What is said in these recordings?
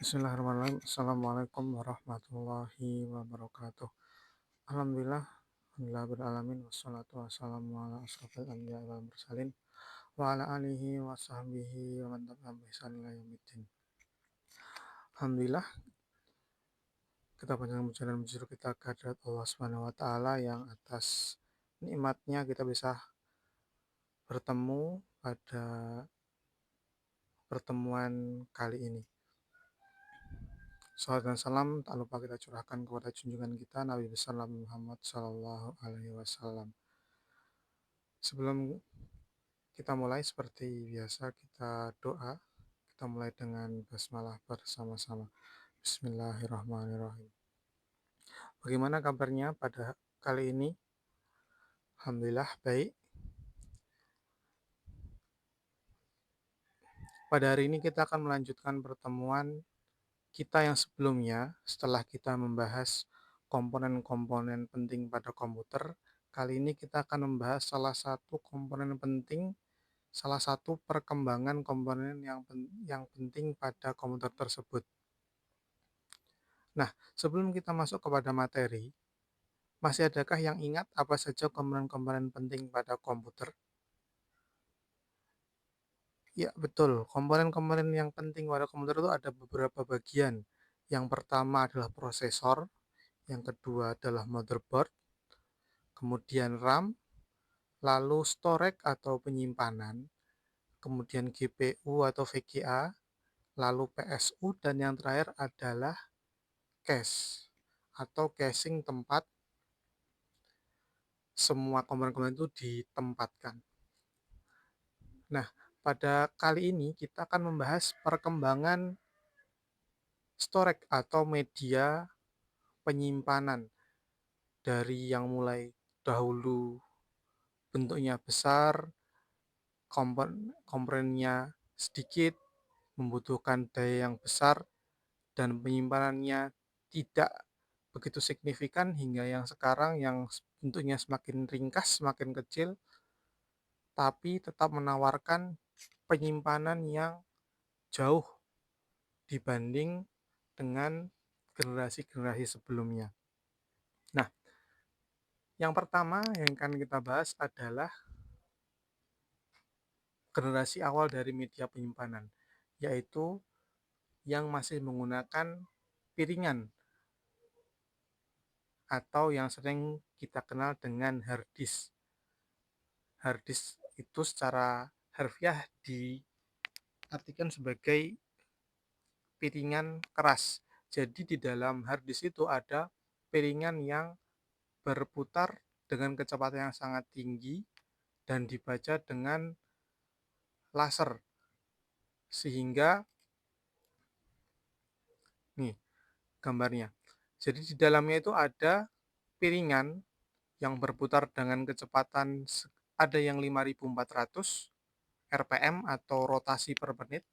Bismillahirrahmanirrahim. Assalamualaikum warahmatullahi wabarakatuh. Alhamdulillah, alhamdulillah beralamin wassalatu wassalamu ala asrofil anbiya wal mursalin wa ala alihi wa sahbihi wa man tabi'ahum bi ihsan ila yaumiddin. Alhamdulillah, kita panjangkan puji dan puji kita kehadirat Allah Subhanahu wa taala yang atas nikmatnya kita bisa bertemu pada pertemuan kali ini. Salawat dan salam tak lupa kita curahkan kepada junjungan kita Nabi besar Nabi Muhammad Sallallahu Alaihi Wasallam. Sebelum kita mulai seperti biasa kita doa. Kita mulai dengan basmalah bersama-sama. Bismillahirrahmanirrahim. Bagaimana kabarnya pada kali ini? Alhamdulillah baik. Pada hari ini kita akan melanjutkan pertemuan kita yang sebelumnya setelah kita membahas komponen-komponen penting pada komputer. Kali ini kita akan membahas salah satu komponen penting, salah satu perkembangan komponen yang penting pada komputer tersebut. Nah, sebelum kita masuk kepada materi, masih adakah yang ingat apa saja komponen-komponen penting pada komputer? Ya, betul. Komponen-komponen yang penting pada komputer itu ada beberapa bagian. Yang pertama adalah prosesor, yang kedua adalah motherboard, kemudian RAM, lalu storage atau penyimpanan, kemudian GPU atau VGA, lalu PSU, dan yang terakhir adalah cache atau caching tempat semua komponen-komponen itu ditempatkan. Nah, pada kali ini kita akan membahas perkembangan storage atau media penyimpanan dari yang mulai dahulu bentuknya besar, komponennya sedikit, membutuhkan daya yang besar, dan penyimpanannya tidak begitu signifikan hingga yang sekarang yang bentuknya semakin ringkas, semakin kecil, tapi tetap menawarkan penyimpanan yang jauh dibanding dengan generasi-generasi sebelumnya. Nah, yang pertama yang akan kita bahas adalah generasi awal dari media penyimpanan, yaitu yang masih menggunakan piringan atau yang sering kita kenal dengan hard disk. Hard disk itu secara harfiah diartikan sebagai piringan keras. Jadi di dalam hard disk itu ada piringan yang berputar dengan kecepatan yang sangat tinggi dan dibaca dengan laser. Sehingga nih gambarnya. Jadi di dalamnya itu ada piringan yang berputar dengan kecepatan ada yang 5.400 RPM atau rotasi per menit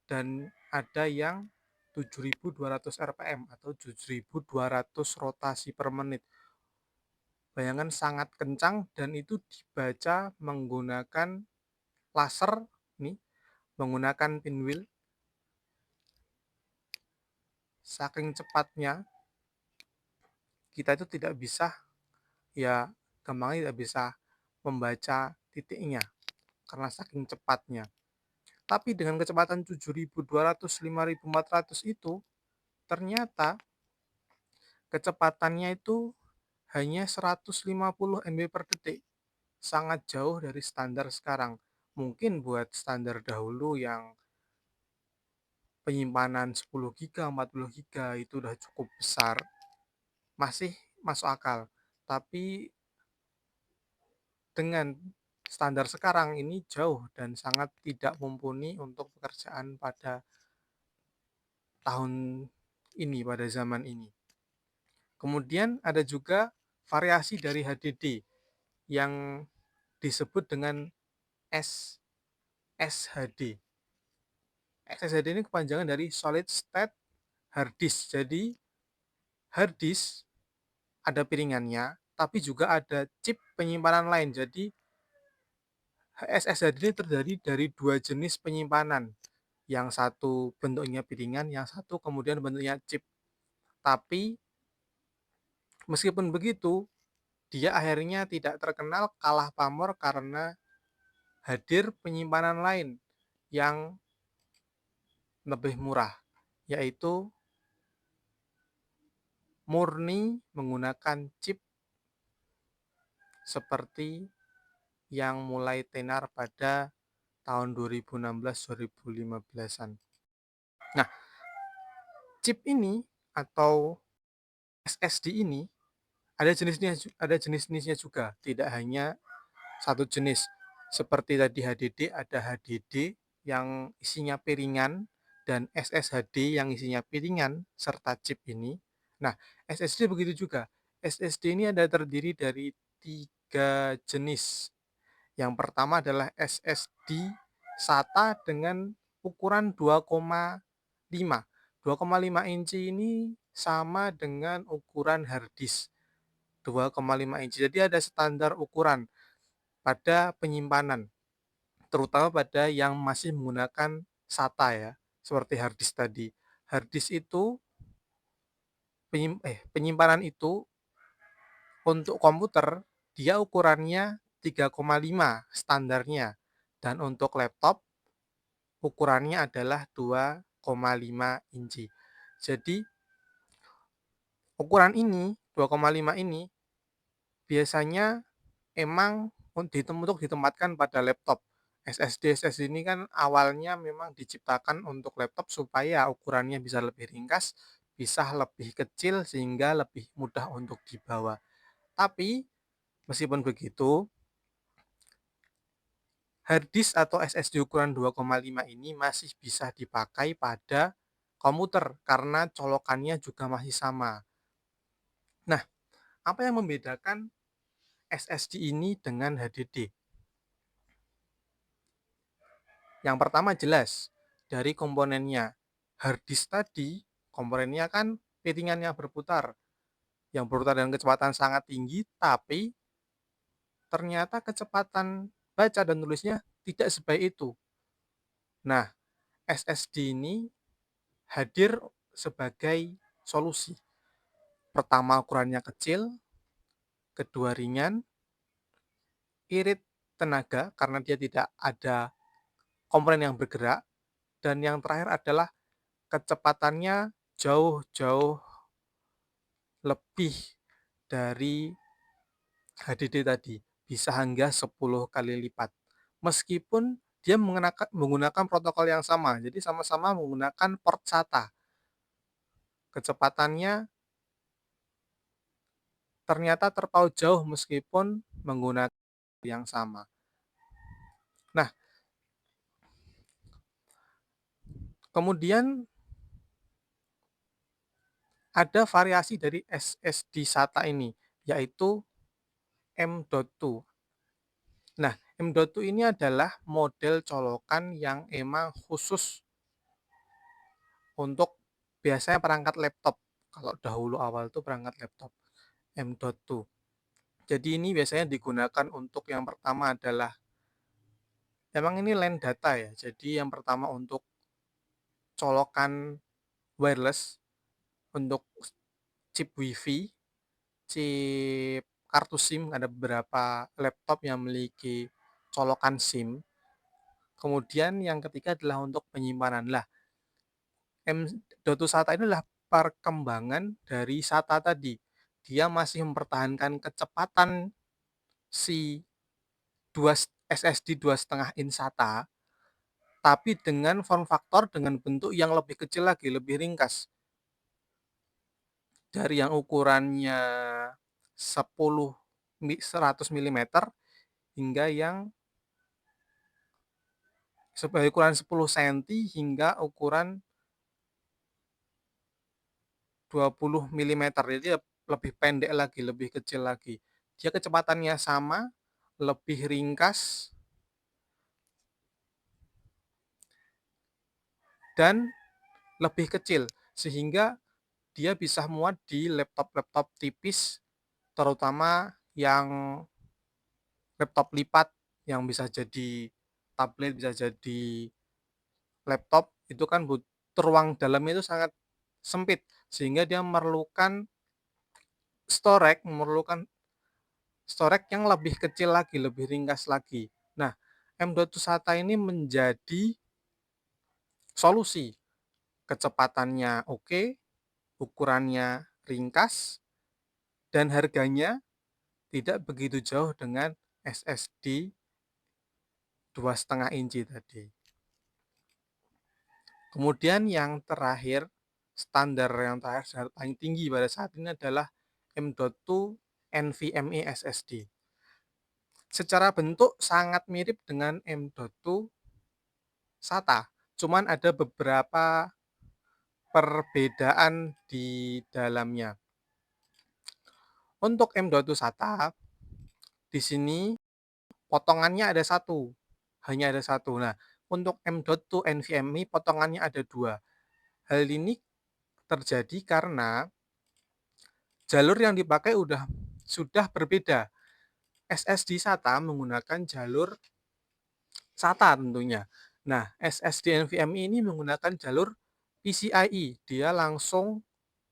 dan ada yang 7.200 RPM atau 7.200 rotasi per menit. Bayangan sangat kencang dan itu dibaca menggunakan laser nih, menggunakan pinwheel. Saking cepatnya kita itu tidak bisa gampangnya tidak bisa membaca titiknya karena saking cepatnya. Tapi dengan kecepatan 7.200 5.400 itu ternyata kecepatannya itu hanya 150 MB per detik. Sangat jauh dari standar sekarang. Mungkin buat standar dahulu yang penyimpanan 10 GB, 40 GB itu udah cukup besar, masih masuk akal. Tapi dengan standar sekarang ini jauh dan sangat tidak mumpuni untuk pekerjaan pada tahun ini, pada zaman ini. Kemudian ada juga variasi dari HDD yang disebut dengan SSHD. SSHD ini kepanjangan dari Solid State Hard Disk. Jadi hard disk ada piringannya, tapi juga ada chip penyimpanan lain. Jadi SSHD ini terdiri dari dua jenis penyimpanan, Yang satu bentuknya piringan, yang satu kemudian bentuknya chip. Tapi meskipun begitu, dia akhirnya tidak terkenal, kalah pamor karena hadir penyimpanan lain yang lebih murah, yaitu murni menggunakan chip seperti yang mulai tenar pada tahun 2016-2015-an. Nah, chip ini atau SSD ini ada jenis-jenisnya juga, tidak hanya satu jenis. Seperti tadi HDD, ada HDD yang isinya piringan dan SSHD yang isinya piringan serta chip ini. Nah, SSD begitu juga. SSD ini ada terdiri dari 3 jenis. Yang pertama adalah SSD SATA dengan ukuran 2,5. 2,5 inci ini sama dengan ukuran hard disk 2,5 inci. Jadi ada standar ukuran pada penyimpanan, terutama pada yang masih menggunakan SATA ya, seperti hard disk tadi. Hard disk itu penyimpanan itu untuk komputer dia ukurannya 3,5 standarnya, dan untuk laptop ukurannya adalah 2,5 inci. Jadi ukuran ini 2,5 ini biasanya emang untuk ditempatkan pada laptop. SSD ini kan awalnya memang diciptakan untuk laptop supaya ukurannya bisa lebih ringkas, bisa lebih kecil sehingga lebih mudah untuk dibawa. Tapi meskipun begitu, hard disk atau SSD ukuran 2,5 ini masih bisa dipakai pada komputer karena colokannya juga masih sama. Nah, apa yang membedakan SSD ini dengan HDD? Yang pertama jelas, dari komponennya. Hard disk tadi, komponennya kan piringan yang berputar dengan kecepatan sangat tinggi, tapi ternyata kecepatan baca dan tulisnya tidak sebaik itu. Nah, SSD ini hadir sebagai solusi. Pertama, ukurannya kecil, kedua ringan, irit tenaga karena dia tidak ada komponen yang bergerak, dan yang terakhir adalah kecepatannya jauh-jauh lebih dari HDD tadi, bisa hingga 10 kali lipat. Meskipun dia menggunakan protokol yang sama, jadi sama-sama menggunakan port SATA. Kecepatannya ternyata terpaut jauh meskipun menggunakan yang sama. Nah, kemudian ada variasi dari SSD SATA ini, yaitu M.2. Nah, M.2 ini adalah model colokan yang emang khusus untuk biasanya perangkat laptop. Kalau dahulu awal itu perangkat laptop M.2. Jadi ini biasanya digunakan untuk yang pertama adalah, emang ini LAN data ya. Jadi yang pertama untuk colokan wireless, untuk chip WiFi, chip kartu SIM, ada beberapa laptop yang memiliki colokan SIM. Kemudian yang ketiga adalah untuk penyimpanan. Lah, M.2 SATA ini adalah perkembangan dari SATA tadi. Dia masih mempertahankan kecepatan si 2 SSD 2,5 in SATA, tapi dengan form factor dengan bentuk yang lebih kecil lagi, lebih ringkas. Dari yang ukurannya 100 mm hingga yang sebagai ukuran 10 cm hingga ukuran 20 mm. Jadi lebih pendek lagi, lebih kecil lagi. Dia kecepatannya sama, lebih ringkas, dan lebih kecil, sehingga dia bisa muat di laptop-laptop tipis, terutama yang laptop lipat yang bisa jadi tablet, bisa jadi laptop, itu kan ruang dalamnya itu sangat sempit, sehingga dia memerlukan storage yang lebih kecil lagi, lebih ringkas lagi. Nah, M.2 SATA ini menjadi solusi. Kecepatannya oke, ukurannya ringkas, dan harganya tidak begitu jauh dengan SSD 2,5 inci tadi. Kemudian yang terakhir, standar yang terakhir paling tinggi pada saat ini adalah M.2 NVMe SSD. Secara bentuk sangat mirip dengan M.2 SATA, cuman ada beberapa perbedaan di dalamnya. Untuk M.2 SATA, di sini potongannya ada satu, hanya ada satu. Nah, untuk M.2 NVMe potongannya ada dua. Hal ini terjadi karena jalur yang dipakai sudah berbeda. SSD SATA menggunakan jalur SATA tentunya. Nah, SSD NVMe ini menggunakan jalur PCIe. Dia langsung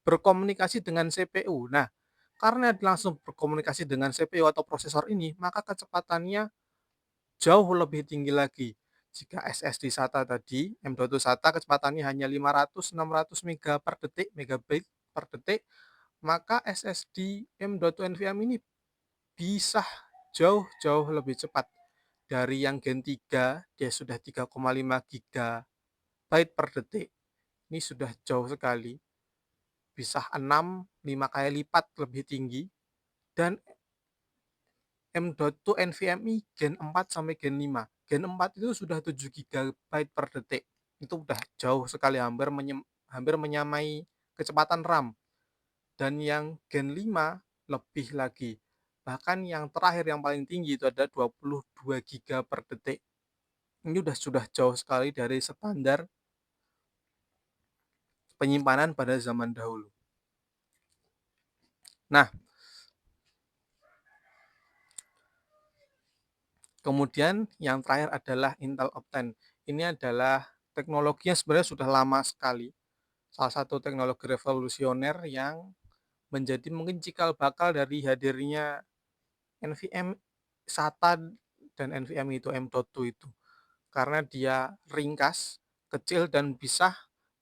berkomunikasi dengan CPU. Nah, karena langsung berkomunikasi dengan CPU atau prosesor ini, maka kecepatannya jauh lebih tinggi lagi. Jika SSD SATA tadi, M.2 SATA kecepatannya hanya 500-600 megabit per detik, maka SSD M.2 NVMe ini bisa jauh-jauh lebih cepat. Dari yang Gen 3, dia sudah 3,5 GB per detik. Ini sudah jauh sekali. Bisa 6-5 kali lipat lebih tinggi. Dan M.2 NVMe Gen 4 sampai Gen 5. Gen 4 itu sudah 7 GB per detik. Itu udah jauh sekali, hampir menyamai kecepatan RAM. Dan yang Gen 5 lebih lagi. Bahkan yang terakhir yang paling tinggi itu ada 22 GB per detik. Ini sudah jauh sekali dari standar penyimpanan pada zaman dahulu. Nah, kemudian yang terakhir adalah Intel Optane. Ini adalah teknologinya sebenarnya sudah lama sekali. Salah satu teknologi revolusioner yang menjadi mungkin cikal bakal dari hadirnya NVMe SATA dan NVMe itu M.2 itu. Karena dia ringkas, kecil, dan bisa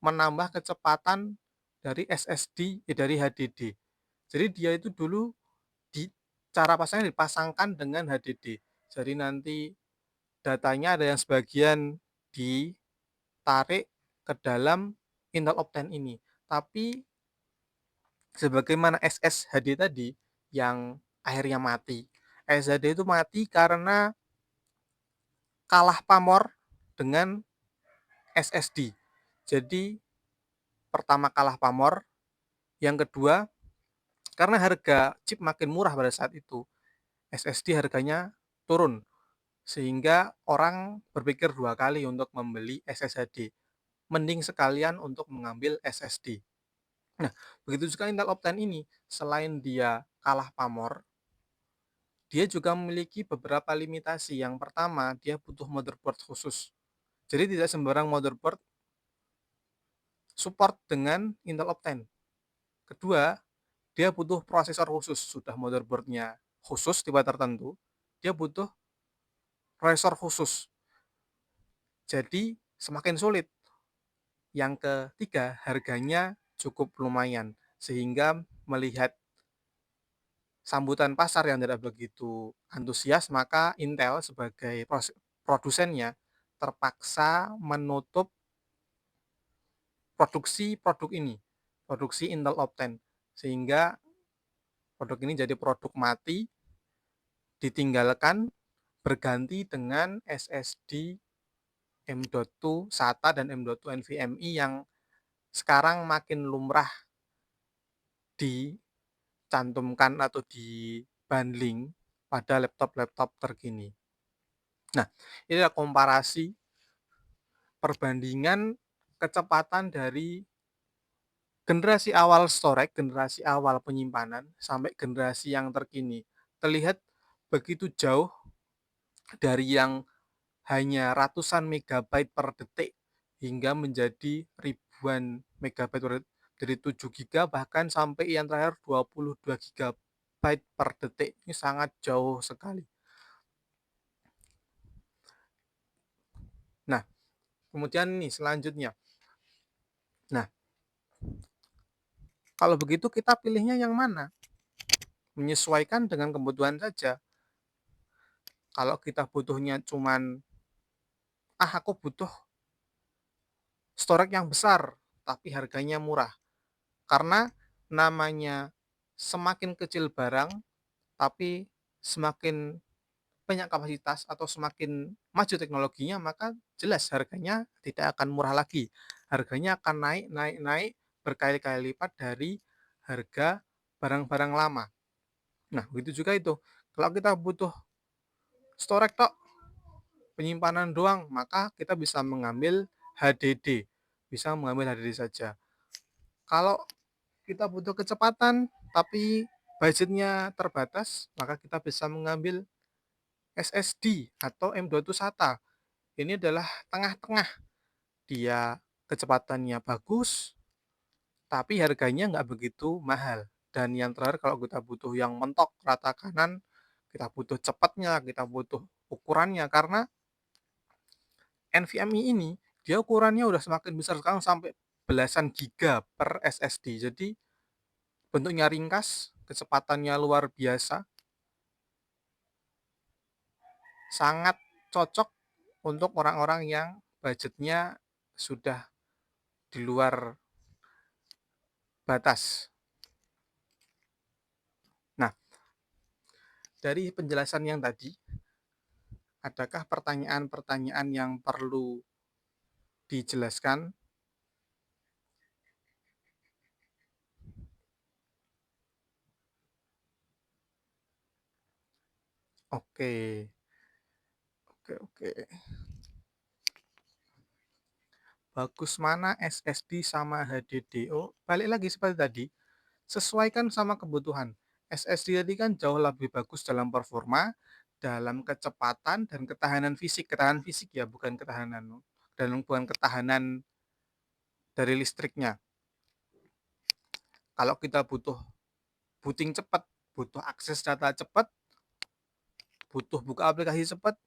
menambah kecepatan dari SSD, dari HDD. Jadi dia itu dulu cara pasangnya dipasangkan dengan HDD. Jadi nanti datanya ada yang sebagian ditarik ke dalam Intel Optane ini. Tapi sebagaimana SSHD tadi yang akhirnya mati. SSHD itu mati karena kalah pamor dengan SSD. Jadi pertama kalah pamor, yang kedua karena harga chip makin murah pada saat itu, SSD harganya turun sehingga orang berpikir dua kali untuk membeli SSHD. Mending sekalian untuk mengambil SSD. Nah, begitu juga Intel Optane ini, selain dia kalah pamor, dia juga memiliki beberapa limitasi. Yang pertama, dia butuh motherboard khusus. Jadi tidak sembarang motherboard support dengan Intel Optane. Kedua, dia butuh prosesor khusus. Sudah motherboardnya khusus tipe tertentu, dia butuh prosesor khusus. Jadi semakin sulit. Yang ketiga, harganya cukup lumayan. Sehingga melihat sambutan pasar yang tidak begitu antusias, maka Intel sebagai produsennya terpaksa menutup produksi Intel Optane. Sehingga produk ini jadi produk mati, ditinggalkan, berganti dengan SSD M.2 SATA dan M.2 NVMe yang sekarang makin lumrah dicantumkan atau dibundling pada laptop-laptop terkini. Nah, ini adalah komparasi perbandingan kecepatan dari generasi awal storage, generasi awal penyimpanan, sampai generasi yang terkini. Terlihat begitu jauh dari yang hanya ratusan megabyte per detik hingga menjadi ribuan megabyte dari 7 giga bahkan sampai yang terakhir 22 gigabyte per detik. Ini sangat jauh sekali. Nah, kemudian nih selanjutnya. Nah, kalau begitu kita pilihnya yang mana? Menyesuaikan dengan kebutuhan saja. Kalau kita butuhnya cuman, aku butuh storage yang besar, tapi harganya murah. Karena namanya semakin kecil barang, tapi semakin banyak kapasitas atau semakin maju teknologinya, maka jelas harganya tidak akan murah lagi. Harganya akan naik, naik, naik berkali-kali lipat dari harga barang-barang lama. Nah, begitu juga itu. Kalau kita butuh storage tok, penyimpanan doang, maka kita bisa mengambil HDD. Bisa mengambil HDD saja. Kalau kita butuh kecepatan, tapi budgetnya terbatas, maka kita bisa mengambil SSD atau M.2 SATA. Ini adalah tengah-tengah. Dia kecepatannya bagus, tapi harganya nggak begitu mahal. Dan yang terakhir kalau kita butuh yang mentok rata kanan, kita butuh cepatnya, kita butuh ukurannya. Karena NVMe ini, dia ukurannya udah semakin besar sekarang sampai belasan giga per SSD. Jadi bentuknya ringkas, kecepatannya luar biasa, sangat cocok untuk orang-orang yang budgetnya sudah di luar batas. Nah, dari penjelasan yang tadi, adakah pertanyaan-pertanyaan yang perlu dijelaskan? Oke, oke, oke. Bagus mana SSD sama HDD? Oh, balik lagi seperti tadi, sesuaikan sama kebutuhan. SSD tadi kan jauh lebih bagus dalam performa, dalam kecepatan dan ketahanan fisik. Ketahanan fisik ya, bukan ketahanan dan bukan ketahanan dari listriknya. Kalau kita butuh booting cepat, butuh akses data cepat, butuh buka aplikasi cepat,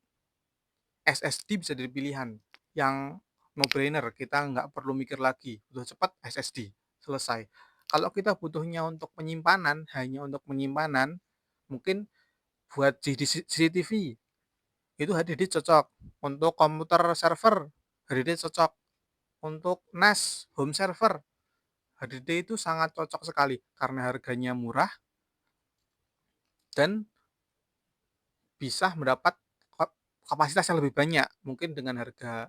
SSD bisa jadi pilihan yang no brainer. Kita nggak perlu mikir lagi, butuh cepat SSD, selesai. Kalau kita butuhnya untuk penyimpanan, hanya untuk penyimpanan, mungkin buat CCTV itu HDD cocok, untuk komputer server HDD cocok, untuk NAS home server HDD itu sangat cocok sekali karena harganya murah dan bisa mendapat kapasitas yang lebih banyak. Mungkin dengan harga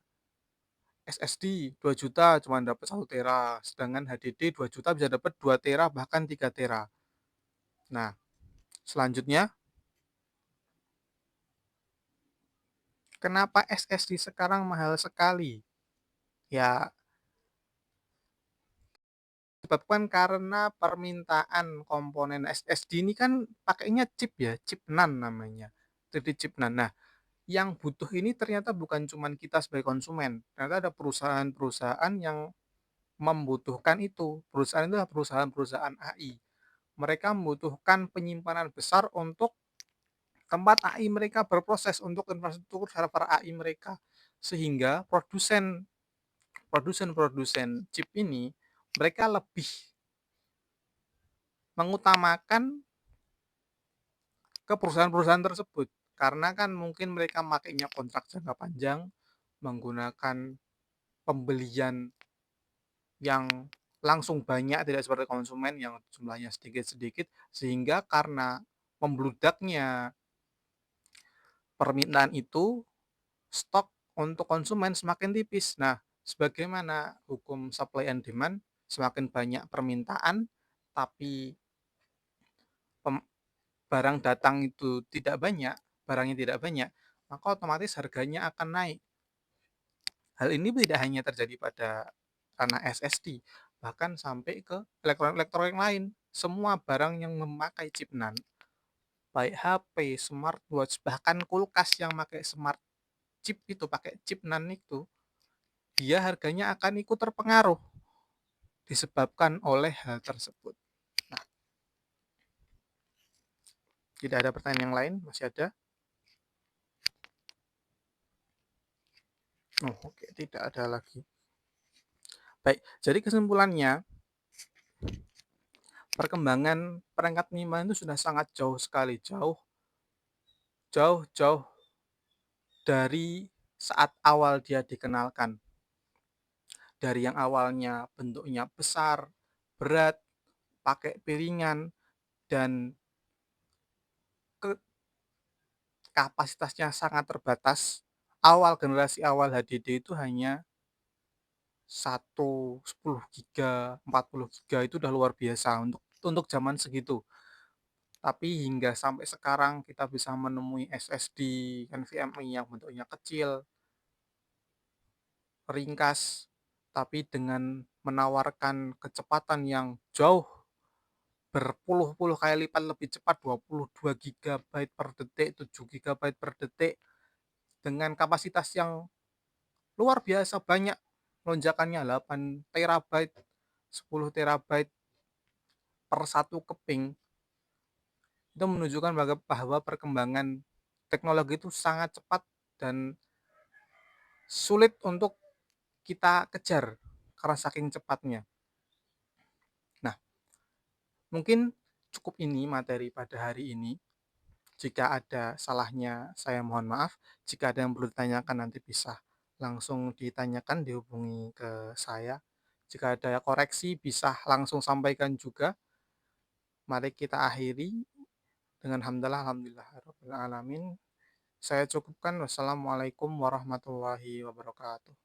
SSD 2 juta cuma dapat 1 tera, sedangkan HDD 2 juta bisa dapat 2 tera bahkan 3 tera. Nah, selanjutnya, kenapa SSD sekarang mahal sekali? Ya, disebabkan karena permintaan komponen SSD ini kan pakainya chip ya, chip NAND namanya. Jadi chip NAND. Nah, yang butuh ini ternyata bukan cuma kita sebagai konsumen, ternyata ada perusahaan-perusahaan yang membutuhkan itu. Perusahaan itu adalah perusahaan-perusahaan AI. Mereka membutuhkan penyimpanan besar untuk tempat AI mereka berproses, untuk infrastruktur server AI mereka. Sehingga produsen chip ini mereka lebih mengutamakan ke perusahaan-perusahaan tersebut. Karena kan mungkin mereka makainya kontrak jangka panjang, menggunakan pembelian yang langsung banyak, tidak seperti konsumen yang jumlahnya sedikit-sedikit, sehingga karena membludaknya permintaan itu, stok untuk konsumen semakin tipis. Nah, sebagaimana hukum supply and demand, semakin banyak permintaan, tapi barang datang itu tidak banyak, barangnya tidak banyak, maka otomatis harganya akan naik. Hal ini tidak hanya terjadi pada ranah SSD, bahkan sampai ke elektronik-elektronik lain. Semua barang yang memakai chip NAND, baik HP, smartwatch, bahkan kulkas yang pakai smart chip itu, pakai chip NAND itu, dia harganya akan ikut terpengaruh disebabkan oleh hal tersebut. Nah, tidak ada pertanyaan yang lain? Masih ada? Oh, oke, tidak ada lagi. Baik, jadi kesimpulannya, perkembangan perangkat minuman itu sudah sangat jauh sekali, jauh dari saat awal dia dikenalkan. Dari yang awalnya bentuknya besar, berat, pakai piringan, dan ke kapasitasnya sangat terbatas. Awal generasi awal HDD itu hanya 10 giga, 40 giga itu udah luar biasa untuk zaman segitu. Tapi hingga sampai sekarang kita bisa menemui SSD NVMe yang bentuknya kecil, ringkas, tapi dengan menawarkan kecepatan yang jauh berpuluh-puluh kali lipat lebih cepat, 22 GB per detik, 7 GB per detik, dengan kapasitas yang luar biasa banyak, lonjakannya 8 TB, 10 TB per satu keping, itu menunjukkan bahwa perkembangan teknologi itu sangat cepat dan sulit untuk kita kejar karena saking cepatnya. Nah, mungkin cukup ini materi pada hari ini. Jika ada salahnya, saya mohon maaf. Jika ada yang perlu ditanyakan, nanti bisa langsung ditanyakan, dihubungi ke saya. Jika ada koreksi, bisa langsung sampaikan juga. Mari kita akhiri dengan hamdalah, alhamdulillah, alamin. Saya cukupkan. Wassalamualaikum warahmatullahi wabarakatuh.